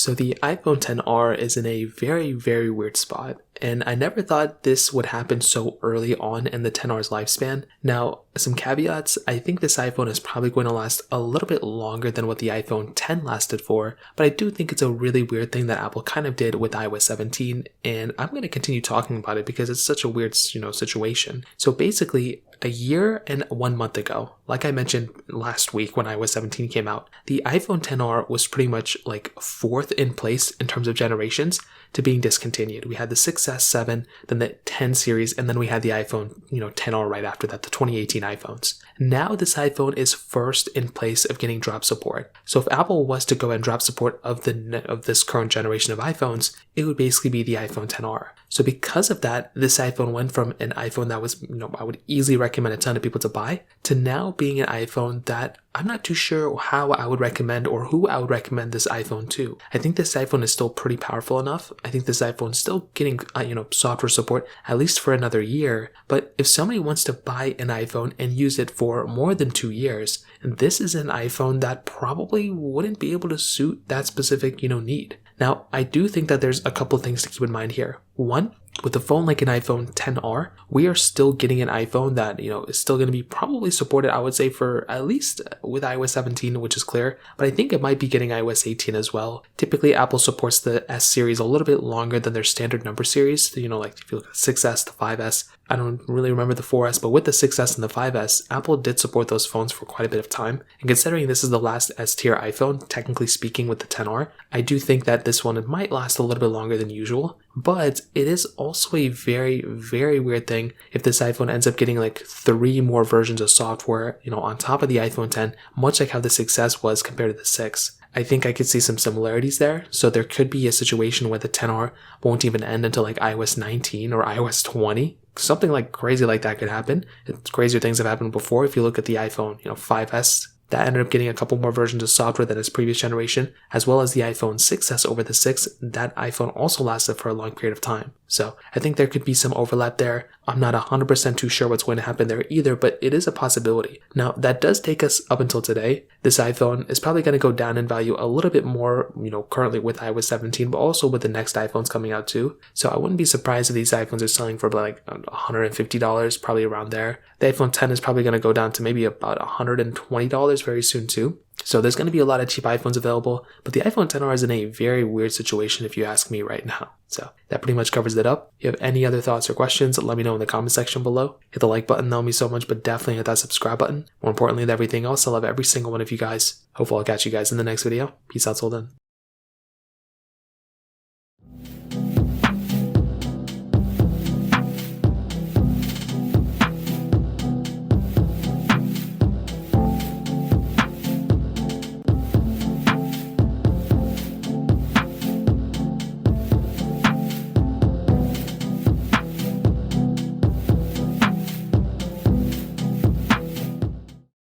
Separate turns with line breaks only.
So the iPhone XR is in a very, very weird spot, and I never thought this would happen so early on in the XR's lifespan. Now, some caveats, I think this iPhone is probably going to last a little bit longer than what the iPhone X lasted for, but I do think it's a really weird thing that Apple kind of did with iOS 17, and I'm going to continue talking about it because it's such a weird, situation. So basically, a year and 1 month ago, like I mentioned last week when iOS 17 came out, the iPhone XR was pretty much like fourth in place in terms of generations to being discontinued. We had the 6S, 7, then the 10 series, and then we had the iPhone, XR right after that, the 2018 iPhones. Now this iPhone is first in place of getting drop support. So if Apple was to go and drop support of this current generation of iPhones, it would basically be the iPhone XR. So because of that, this iPhone went from an iPhone that was, I would easily recommend a ton of people to buy, to now being an iPhone that I'm not too sure how I would recommend or who I would recommend this iPhone to. I think this iPhone is still pretty powerful enough. I think this iPhone is still getting, software support at least for another year. But if somebody wants to buy an iPhone and use it for more than 2 years, this is an iPhone that probably wouldn't be able to suit that specific, need. Now, I do think that there's a couple of things to keep in mind here. One, with a phone like an iPhone XR, we are still getting an iPhone that, is still going to be probably supported, I would say, for at least with iOS 17, which is clear, but I think it might be getting iOS 18 as well. Typically, Apple supports the S series a little bit longer than their standard number series. Like if you look at 6S, the 5S, I don't really remember the 4S, but with the 6S and the 5S, Apple did support those phones for quite a bit of time. And considering this is the last S-tier iPhone, technically speaking with the XR, I do think that this one might last a little bit longer than usual. But it is also a very, very weird thing if this iPhone ends up getting like 3 more versions of software, on top of the iPhone X, much like how the 6S was compared to the 6. I think I could see some similarities there. So there could be a situation where the XR won't even end until like iOS 19 or iOS 20. Something like crazy like that could happen. Crazier things have happened before. If you look at the iPhone, 5S, that ended up getting a couple more versions of software than its previous generation, as well as the iPhone 6S over the 6. That iPhone also lasted for a long period of time. So I think there could be some overlap there. I'm not 100% too sure what's going to happen there either, but it is a possibility. Now, that does take us up until today. This iPhone is probably going to go down in value a little bit more, currently with iOS 17, but also with the next iPhones coming out too. So I wouldn't be surprised if these iPhones are selling for like $150, probably around there. The iPhone X is probably going to go down to maybe about $120 very soon too. So there's going to be a lot of cheap iPhones available, but the iPhone XR is in a very weird situation if you ask me right now. So that pretty much covers it up. If you have any other thoughts or questions, let me know in the comment section below. Hit the like button, that would mean so much, but definitely hit that subscribe button. More importantly than everything else, I love every single one of you guys. Hopefully I'll catch you guys in the next video. Peace out till then.